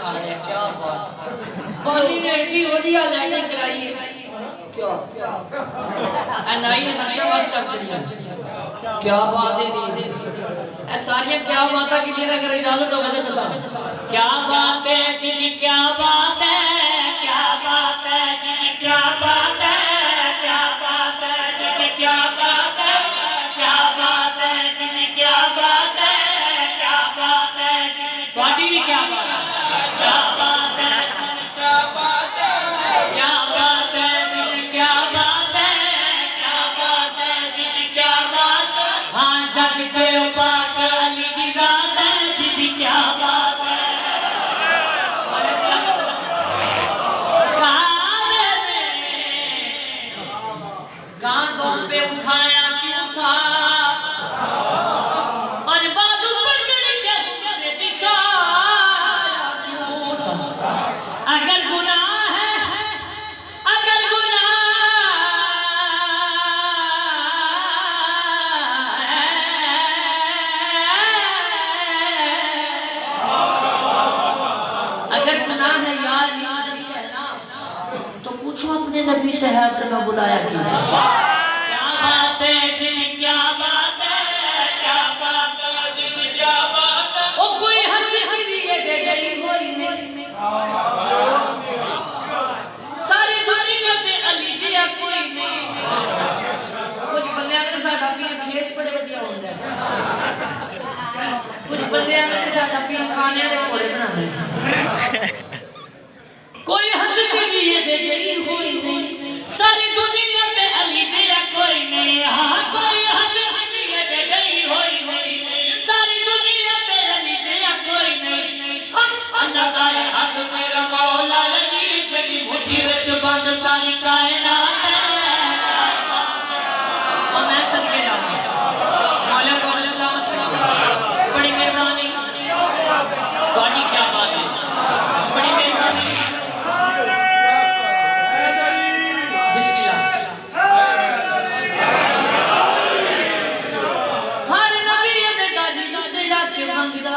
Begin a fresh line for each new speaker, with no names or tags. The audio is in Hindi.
अरे क्या बात, पानी ने एडी वधिया लैंडिंग कराई है। क्या नाई ने मर्चा बात कर चली। क्या बात है दी ए सारियां क्या बातें की तेरा अगर इजाजत हो तो दसा क्या बात है जी, क्या बात है, क्या बात है जी, क्या बात है, क्या बात है जी, क्या बात है, क्या बात है जी, क्या बात है, क्या बात है जी, ਤੁਹਾਡੀ भी क्या बात है, क्या बात है जी, क्या बात है, क्या बात है जी, क्या बात है, क्या बात है जी, क्या बात है, हाँ जग के पाक अली की जात है जी, क्या बात है। गांधों पे उठाया क्यों था और बाजू पर चढ़ के तुमने दिखाया क्यों था। अगर गुनाह है, अगर गुनाह है, अगर गुनाह है यार नहीं कहना तो पूछो अपने नबी साहब से मैं बुलाया क्यों। क्या बात है जी, क्या बात है, क्या बात है जी, क्या बात है, ओ कोई हंसी लिए दे जली कोई नहीं सारी दुनिया में अली जी कोई नहीं। कुछ बंदे आने साडा पीर खेस बड़े वधिया होंदा है, कुछ बंदे आने साडा पीर खाने दे घोड़े बनांदे। कोई हंसी लिए दे जली कोई नहीं सारी दुनिया में अली जी कोई नहीं। हाँ कोई हंसी लिए दे जली कोई नहीं सारी दुनिया में अली जी कोई नहीं। अल्लाह का है हक मेरा मौला अली जली मुट्ठी विच बंद सारी कायनात है। और मैं सदके जाऊं मौला को सलामत सलाम बड़ी मेहरबानी ਤੁਹਾਡੀ क्या बात है, बड़ी मेहरबानी। हर नबी ने दादी जाते जाके मंगदा